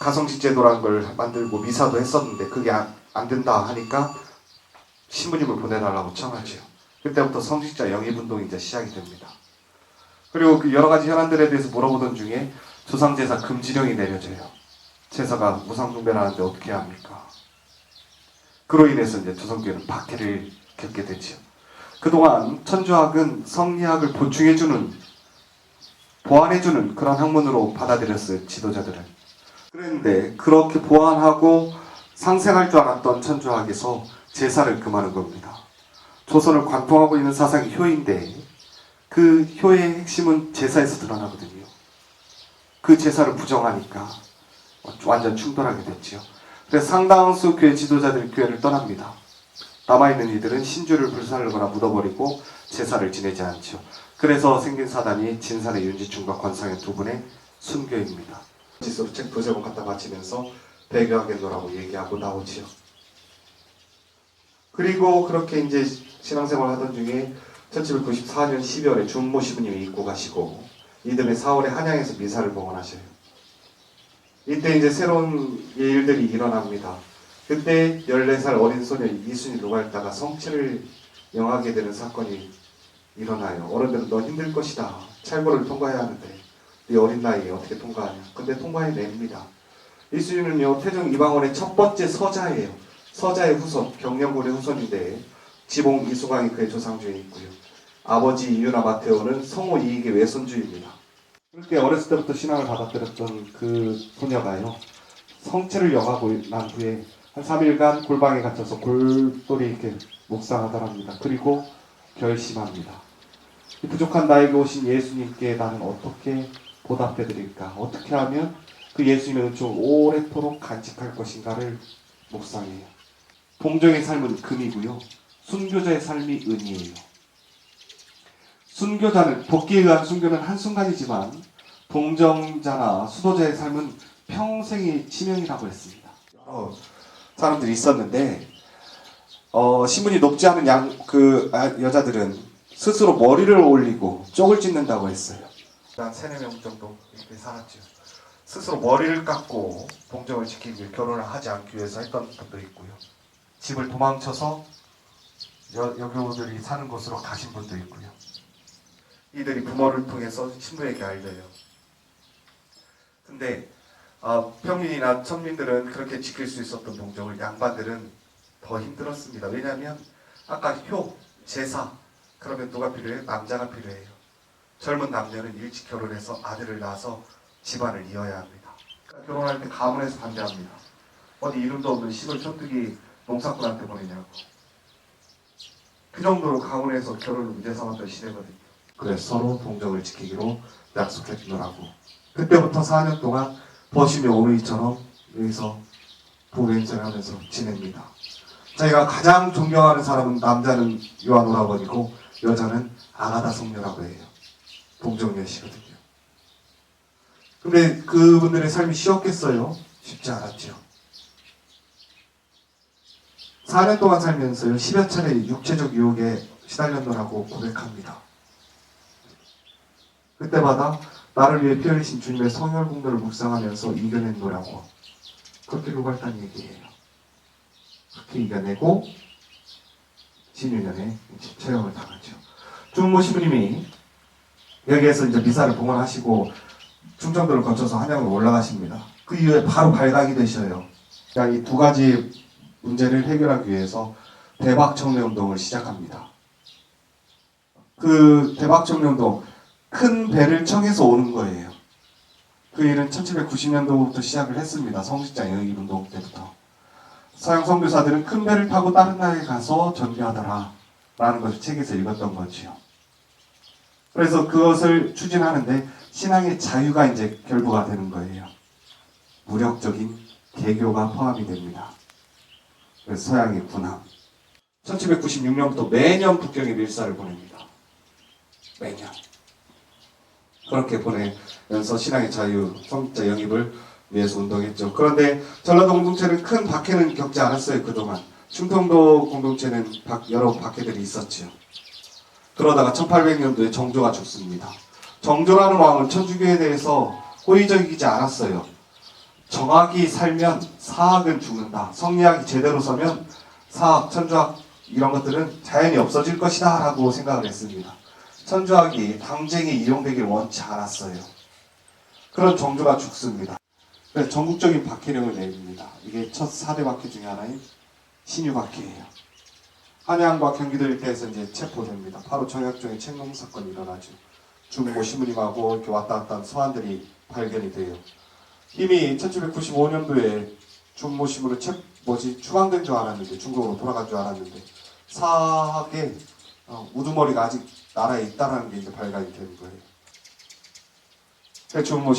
가성식 제도라는 걸 만들고 미사도 했었는데 그게 안 된다 하니까 신부님을 보내달라고 청하죠. 그때부터 성직자 영입운동이 이제 시작이 됩니다. 그리고 그 여러 가지 현안들에 대해서 물어보던 중에 조상제사 금지령이 내려져요. 제사가 우상숭배라는데 어떻게 해야 합니까? 그로 인해서 이제 조선교회는 박해를 겪게 되죠. 그동안 천주학은 성리학을 보충해주는, 보완해주는 그런 학문으로 받아들였어요, 지도자들은. 그런데 그렇게 보완하고 상생할 줄 알았던 천주학에서 제사를 금하는 겁니다. 조선을 관통하고 있는 사상이 효인데 그 효의 핵심은 제사에서 드러나거든요. 그 제사를 부정하니까 완전 충돌하게 됐죠. 그래서 상당수 교회 지도자들이 교회를 떠납니다. 남아있는 이들은 신주를 불살르거나 묻어버리고 제사를 지내지 않죠. 그래서 생긴 사단이 진산의 윤지충과 권상현 두 분의 순교입니다. 지수로 책 두세 권 갖다 바치면서 배교하겠노라고 얘기하고 나오지요. 그리고 그렇게 이제 신앙생활 하던 중에 1794년 12월에 준모 시부님이 입고 가시고 이듬해 4월에 한양에서 미사를 봉헌하셔요. 이때 이제 새로운 일들이 일어납니다. 그때 14살 어린 소녀 이순이 누가있다가 성체를 영하게 되는 사건이 일어나요. 어른들은 너 힘들 것이다. 찰보를 통과해야 하는데 네 어린 나이에 어떻게 통과하냐. 근데 통과해냅니다. 이순이는요 태종 이방원의 첫 번째 서자예요. 서자의 후손, 경영군의 후손인데 지봉 이수광이 그의 조상 중에 있고요. 아버지 이유나 마테오는 성호 이익의 외손주입니다. 그렇게 어렸을 때부터 신앙을 받아들였던 그 소녀가요. 성체를 영하고 난 후에 한 3일간 골방에 갇혀서 골똘히 이렇게 묵상하더랍니다. 그리고 결심합니다. 이 부족한 나에게 오신 예수님께 나는 어떻게 보답해드릴까? 어떻게 하면 그 예수님의 은총을 오래도록 간직할 것인가를 묵상해요. 동정의 삶은 금이고요. 순교자의 삶이 은이에요. 순교자는, 복기에 의한 순교는 한순간이지만 동정자나 수도자의 삶은 평생의 치명이라고 했습니다. 여러 사람들이 있었는데 신분이 높지 않은 여자들은 스스로 머리를 올리고 쪽을 찢는다고 했어요. 한 3-4명 정도 이렇게 살았죠. 스스로 머리를 깎고 동정을 지키기 위해 결혼을 하지 않기 위해서 했던 분도 있고요. 집을 도망쳐서 여교들이 사는 곳으로 가신 분도 있고요. 이들이 부모를 통해서 신부에게 알려요. 근데 평민이나 천민들은 그렇게 지킬 수 있었던 동정을 양반들은 더 힘들었습니다. 왜냐하면 아까 효, 제사, 그러면 누가 필요해요? 남자가 필요해요. 젊은 남녀는 일찍 결혼해서 아들을 낳아서 집안을 이어야 합니다. 결혼할 때 가문에서 반대합니다. 어디 이름도 없는 시골 촌뜨기 농사꾼한테 보내냐고. 그 정도로 가문에서 결혼을 문제 삼았던 시대거든요. 그래서 서로 동정을 지키기로 약속했더라고. 그때부터 4년 동안 버시며 오누이처럼 여기서 부부행세를 하면서 지냅니다. 자기가 가장 존경하는 사람은 남자는 요한 오라버니고 여자는 아가다 성녀라고 해요. 동정녀시거든요. 근데 그분들의 삶이 쉬웠겠어요? 쉽지 않았죠. 4년 동안 살면서요 10여 차례 육체적 유혹에 시달렸노라고 고백합니다. 그때마다 나를 위해 피 흘리신 주님의 성혈 공로를 묵상하면서 이겨낸노라고 그렇게 고백했다는 얘기예요. 그렇게 이겨내고 진유년에 처형을 당하죠. 준모 시부님이 여기에서 이제 미사를 봉헌하시고 충청도를 거쳐서 한양으로 올라가십니다. 그 이후에 바로 발각이 되셔요. 그러니까 이 두 가지 문제를 해결하기 위해서 대박청래운동을 시작합니다. 그 대박청래운동 큰 배를 청해서 오는 거예요. 그 일은 1790년도부터 시작을 했습니다. 성직자 영입운동 때부터. 서양 선교사들은 큰 배를 타고 다른 나라에 가서 전교하더라 라는 것을 책에서 읽었던 거지요. 그래서 그것을 추진하는데 신앙의 자유가 이제 결부가 되는 거예요. 무력적인 개교가 포함이 됩니다. 그래서 서양의 군함. 1796년부터 매년 북경에 밀사를 보냅니다. 매년. 그렇게 보내면서 신앙의 자유, 성직자 영입을 위해서 운동했죠. 그런데 전라도 공동체는 큰 박해는 겪지 않았어요. 그동안. 충청도 공동체는 여러 박해들이 있었죠. 그러다가 1800년도에 정조가 죽습니다. 정조라는 왕은 천주교에 대해서 호의적이지 않았어요. 정학이 살면 사학은 죽는다. 성리학이 제대로 서면 사학, 천주학 이런 것들은 자연히 없어질 것이다 라고 생각을 했습니다. 천주학이 당쟁에 이용되길 원치 않았어요. 그런 정조가 죽습니다. 그래서 전국적인 박해령을 내립니다. 이게 첫 4대 박해 중에 하나인 신유박해예요. 한양과 경기도 일대에서 이제 체포됩니다. 바로 정약종의 책농 사건이 일어나죠. 중고 신부님하고 이렇게 왔다 갔다 한 서한들이 발견이 돼요. 이미 1795년도에 중모 신부는 추방된 줄 알았는데, 중국으로 돌아간 줄 알았는데 사학에 우두머리가 아직 나라에 있다라는 게 이제 발견이 되는 거예요. 그래서 중모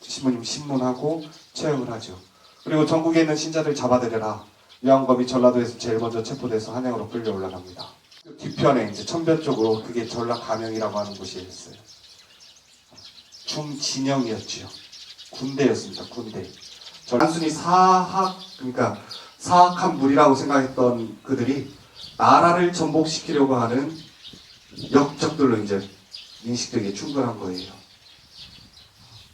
신부님 신문하고 체험을 하죠. 그리고 전국에 있는 신자들 잡아들여라. 유한검이 전라도에서 제일 먼저 체포돼서 한양으로 끌려 올라갑니다. 그 뒤편에 이제 천변 쪽으로 그게 전라감영이라고 하는 곳이었어요. 중진영이었지요. 군대였습니다. 군대. 단순히 그러니까 사악한 무리라고 생각했던 그들이 나라를 전복시키려고 하는 역적들로 이제 인식되게 충돌한 거예요.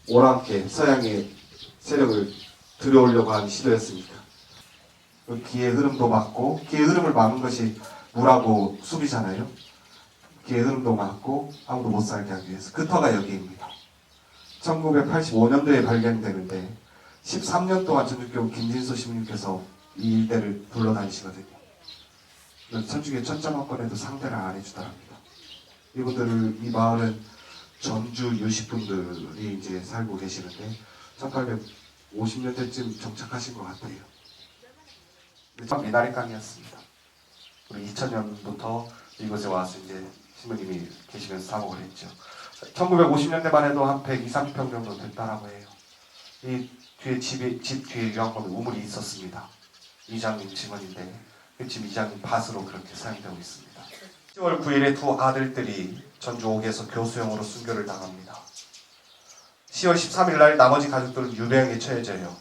오랑캐 서양의 세력을 들여오려고 하는 시도였으니까. 그 기의 흐름도 막고, 기의 흐름을 막는 것이 물하고 숲이잖아요. 기의 흐름도 막고 아무도 못 살게 하기 위해서. 그 터가 여기입니다. 1985년도에 발견되는데 13년 동안 전주교 김진수 신부님께서 이 일대를 둘러다니시거든요. 천주교 천자만권에도 상대를 안 해주더랍니다. 이 마을은 전주 유식분들이 이제 살고 계시는데 1850년대쯤 정착하신 것 같아요. 미나리강이었습니다. 우리 2000년부터 이곳에 와서 이제 신부님이 계시면서 사목을 했죠. 1950년대만 해도 한 120, 30평 정도 됐다라고 해요. 이 뒤에 집 뒤에 유한검에 우물이 있었습니다. 이장님 증언인데 그 집 이장님 밭으로 그렇게 사용되고 있습니다. 10월 9일에 두 아들들이 전주 옥에서 교수형으로 순교를 당합니다. 10월 13일 날 나머지 가족들은 유배형에 처해져요.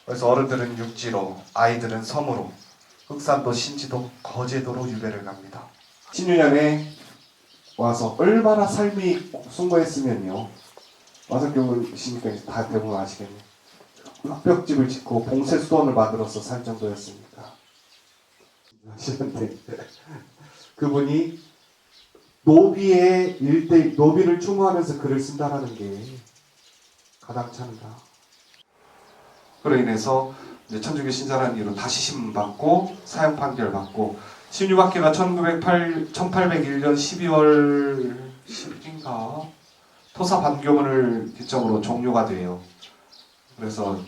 그래서 어른들은 육지로, 아이들은 섬으로, 흑산도, 신지도, 거제도로 유배를 갑니다. 신유년에 와서 얼마나 삶이 숭고했으면요. 와서 교우시니까 다 대부분 아시겠네요. 흑벽집을 짓고 봉쇄 수원을 만들어서 살 정도였으니까. 아시는데 그분이 노비를 추모하면서 글을 쓴다라는 게 가당찮은가. 그로 인해서 이제 천주교 신자라는 이유로 다시 신문받고 사형 판결 받고 신유박해가 1801년 12월 10일인가 토사 반교문을 기점으로 종료가 돼요. 그래서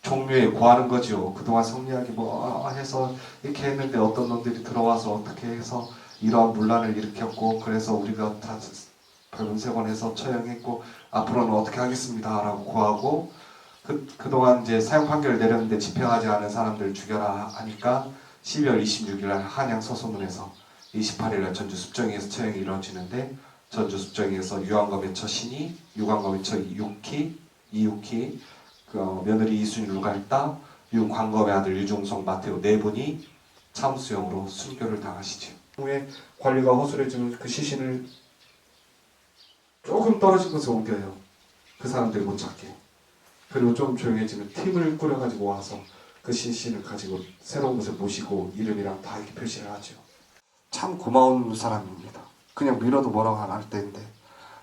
종묘에 구하는 거죠. 그동안 성리학이 해서 이렇게 했는데 어떤 놈들이 들어와서 어떻게 해서 이러한 문란을 일으켰고 그래서 우리가 다 벌금 3번 해서 처형했고 앞으로는 어떻게 하겠습니다 라고 구하고 그동안 이제 사형 판결을 내렸는데 집행하지 않은 사람들 죽여라 하니까 12월 26일 날 한양 서소문에서 28일 날 전주 습정에서 처형이 이루어지는데 전주 습정에서 유한검의 처 신이, 유광검의 처 이육희, 며느리 이순일 루갈다, 유광검의 아들 유중성 마테오 네 분이 참수형으로 순교를 당하시죠. 후에 관리가 허술해지면 그 시신을 조금 떨어진 곳에 옮겨요. 그 사람들이 못 찾게. 그리고 좀 조용해지면 팀을 꾸려가지고 와서 그 시신을 가지고 새로운 곳에 모시고 이름이랑 다 이렇게 표시를 하죠. 참 고마운 사람입니다. 그냥 밀어도 뭐라고 안 할 때인데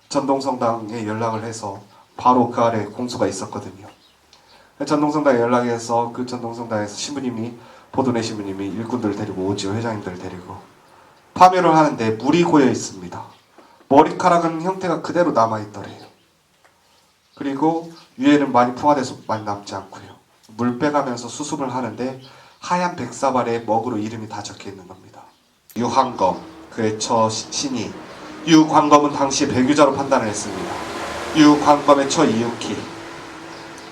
전동성당에 연락을 해서 바로 그 아래 공소가 있었거든요. 전동성당에 연락해서 그 전동성당에서 보도내 신부님이 일꾼들을 데리고 오지요. 회장님들을 데리고 파묘를 하는데 물이 고여 있습니다. 머리카락은 형태가 그대로 남아있더래요. 그리고 위에는 많이 풍화돼서 많이 남지 않고요. 물 빼가면서 수습을 하는데 하얀 백사발에 먹으로 이름이 다 적혀 있는 겁니다. 유한검, 그의 처 신이, 유광검은 당시 배교자로 판단을 했습니다. 유광검의 처 이육희,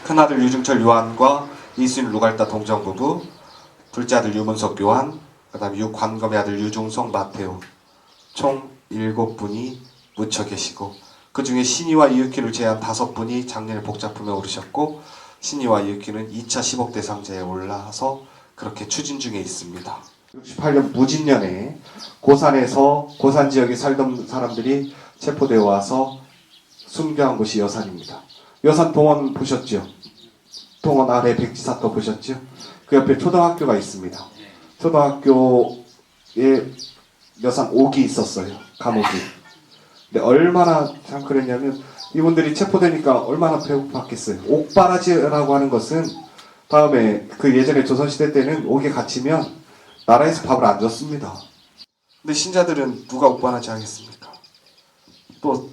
큰아들 유중철 요한과 이순일 루갈다 동정부부, 둘째 아들 유문석 요한, 그 다음 유광검의 아들 유중성 마테오, 총 7분이 묻혀 계시고 그 중에 신이와 이육희를 제외한 5분이 작년에 복자품에 오르셨고 신이와 이육희는 2차 10억 대상자에 올라서 그렇게 추진 중에 있습니다. 68년 무진년에 고산 지역에 살던 사람들이 체포되어 와서 순교한 곳이 여산입니다. 여산 동원 보셨죠? 동원 아래 백지사터 보셨죠? 그 옆에 초등학교가 있습니다. 초등학교에 여산 옥이 있었어요. 감옥이. 근데 얼마나 참 그랬냐면 이분들이 체포되니까 얼마나 배고팠겠어요. 옥바라지라고 하는 것은 다음에 그 예전에 조선시대 때는 옥에 갇히면 나라에서 밥을 안 줬습니다. 근데 신자들은 누가 옥바라지 하겠습니까? 또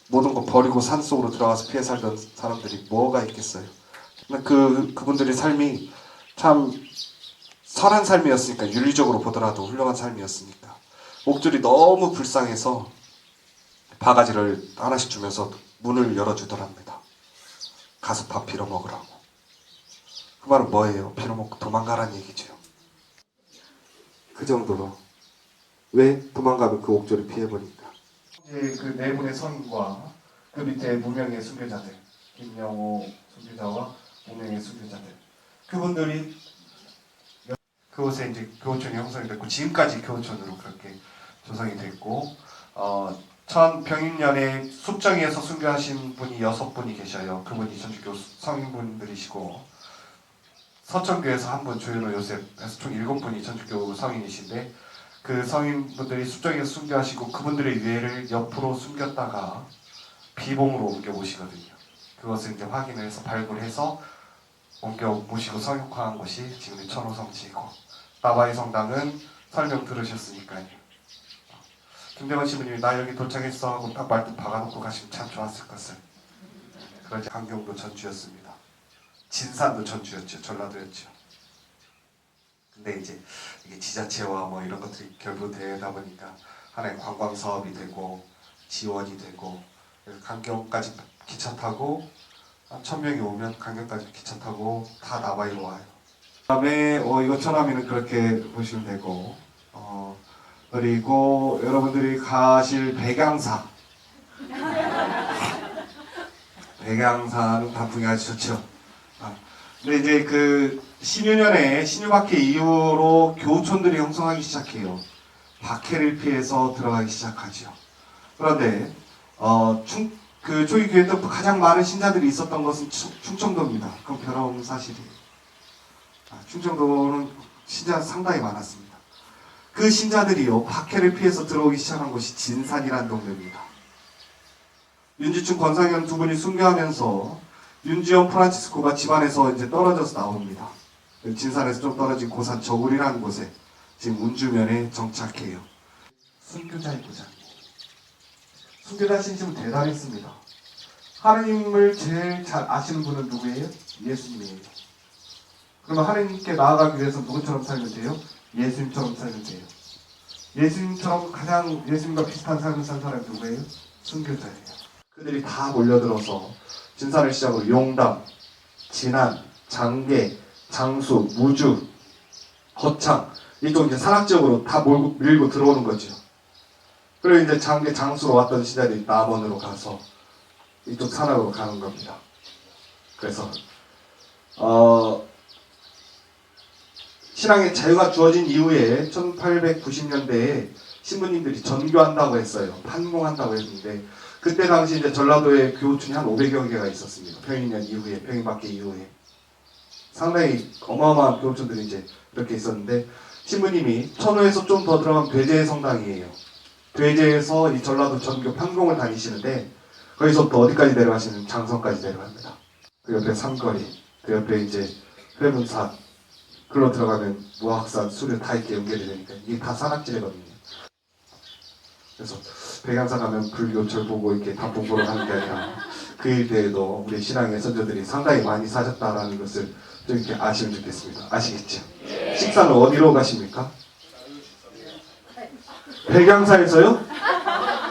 모든 거 버리고 산속으로 들어가서 피해 살던 사람들이 뭐가 있겠어요. 그분들의 삶이 참 선한 삶이었으니까, 윤리적으로 보더라도 훌륭한 삶이었으니까 옥들이 너무 불쌍해서 바가지를 하나씩 주면서 문을 열어주더랍니다. 가서 밥 빌어먹으라고. 그 말은 뭐예요? 빌어먹고 도망가라는 얘기죠. 그 정도로. 왜? 도망가면 그 옥조를 피해버리니까. 이제 그 네 분의 성인과 그 밑에 무명의 순교자들, 김영호 순교자와 무명의 순교자들, 그분들이 그곳에 이제 교호촌이 형성이 됐고, 지금까지 교호촌으로 그렇게 조성이 됐고, 1000병인년에 숲정에서 순교하신 분이 6분이 계셔요. 그분이 천주교 성인분들이시고, 서천교에서 한 분, 조현호 요셉에서 총 7분이 천주교 성인이신데, 그 성인분들이 숲정에서 순교하시고 그분들의 유해를 옆으로 숨겼다가 비봉으로 옮겨 모시거든요. 그것을 이제 확인을 해서 발굴해서 옮겨 모시고 성육화한 것이 지금의 천호성지이고, 나바이 성당은 설명 들으셨으니까요. 김대건 신부님이 나 여기 도착했어 하고 딱 말뚝 박아놓고 가시면 참 좋았을 것을. 그러지 강경도 전주였습니다. 진산도 전주였죠. 전라도였죠. 근데 이제 이게 지자체와 뭐 이런 것들이 결부되다 보니까 하나의 관광 사업이 되고 지원이 되고, 그래서 강경까지 기차 타고 1000명이 오면 강경까지 기차 타고 다 나바이로 와요. 그다음에 이거 천암이는 그렇게 보시면 되고, 그리고 여러분들이 가실 백양사. 백양사는 단풍이 아주 좋죠. 근데 이제 그 신유년에 신유박해 이후로 교촌들이 형성하기 시작해요. 박해를 피해서 들어가기 시작하죠. 그런데 그 초기 교회 때 가장 많은 신자들이 있었던 것은 충청도입니다. 그건 변함없는 사실이에요. 충청도는 신자 상당히 많았습니다. 그 신자들이요, 박해를 피해서 들어오기 시작한 곳이 진산이라는 동네입니다. 윤지충, 권상현 두 분이 순교하면서 윤지원 프란치스코가 집안에서 이제 떨어져서 나옵니다. 진산에서 좀 떨어진 고산 저굴이라는 곳에 지금 운주면에 정착해요. 순교자의 고장이에요. 순교자 신심은 대단했습니다. 하느님을 제일 잘 아시는 분은 누구예요? 예수님이에요. 그러면 하느님께 나아가기 위해서 누구처럼 살면 돼요? 예수님처럼 살면 돼요. 예수님처럼 가장 예수님과 비슷한 삶을 산 사람이 누구예요? 순교자예요. 그들이 다 몰려들어서 진산을 시작으로 용담, 진안, 장계, 장수, 무주, 거창, 이쪽 이제 산악지역으로 다 밀고 들어오는 거죠. 그리고 이제 장계, 장수로 왔던 시절이 남원으로 가서 이쪽 산악으로 가는 겁니다. 그래서 신앙의 자유가 주어진 이후에 1890년대에 신부님들이 전교한다고 했어요. 판공한다고 했는데, 그때 당시 이제 전라도에 교우촌이 한 500여 개가 있었습니다. 평인년 이후에, 평인박해 이후에. 상당히 어마어마한 교우촌들이 이제 이렇게 있었는데, 신부님이 천호에서 좀 더 들어간 괴제 성당이에요. 괴제에서 이 전라도 전교 판공을 다니시는데, 거기서부터 어디까지 내려가시는 장성까지 내려갑니다. 그 옆에 삼거리, 그 옆에 이제 회문산, 글로 들어가면 무학산, 수료 다 이렇게 연결이 되니까 이게 다 산악지대거든요. 그래서 백양산 가면 불교철 보고 이렇게 단풍 보러 가는 게 아니라 그 일대에도 우리 신앙의 선조들이 상당히 많이 사셨다라는 것을 좀 이렇게 아시면 좋겠습니다. 아시겠죠? 식사는 어디로 가십니까? 백양사에서요?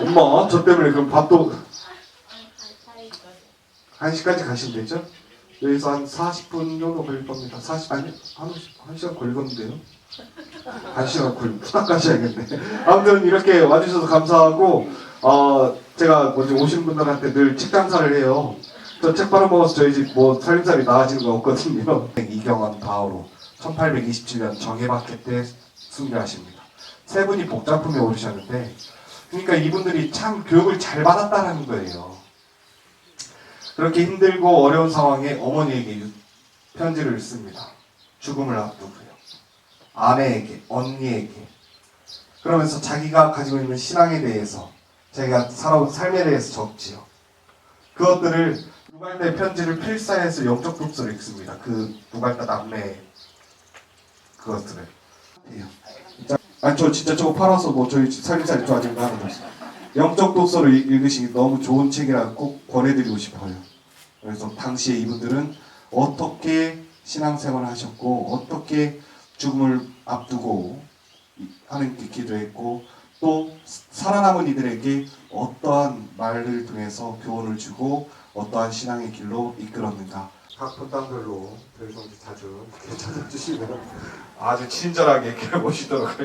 엄마, 저 때문에 그럼 밥도 1시까지 가시면 되죠? 여기서 한 40분 정도 걸릴 겁니다. 1시간 걸리겠는데요? 1시간 후딱 가셔야겠네. 아무튼 이렇게 와주셔서 감사하고, 제가 먼저 오시는 분들한테 늘 책 장사를 해요. 저 책 팔아먹어서 저희 집 뭐 살림살이 나아지는 거 없거든요. 이경원 바오로 1827년 정예박해 때 순교하십니다. 세 분이 복작품에 오르셨는데, 그러니까 이분들이 참 교육을 잘 받았다라는 거예요. 그렇게 힘들고 어려운 상황에 어머니에게 편지를 씁니다. 죽음을 앞두고요. 아내에게, 언니에게. 그러면서 자기가 가지고 있는 신앙에 대해서, 자기가 살아온 삶에 대해서 적지요. 그것들을 누갈대 편지를 필사해서 영적 독서를 읽습니다. 그 누갈대 남매 그것들을. 아니 저 진짜 저거 팔아서 뭐 저희 살림살 좋아지는 거 하는 거죠. 영적 독서를 읽으시기 너무 좋은 책이라 꼭 권해드리고 싶어요. 그래서 당시에 이분들은 어떻게 신앙생활을 하셨고 어떻게 죽음을 앞두고 하나님께 기도했고 또 살아남은 이들에게 어떠한 말을 통해서 교훈을 주고 어떠한 신앙의 길로 이끌었는가. 각 분당별로 별성지 자주 찾아주시면 아주 친절하게 이렇게 모시도록 할게요.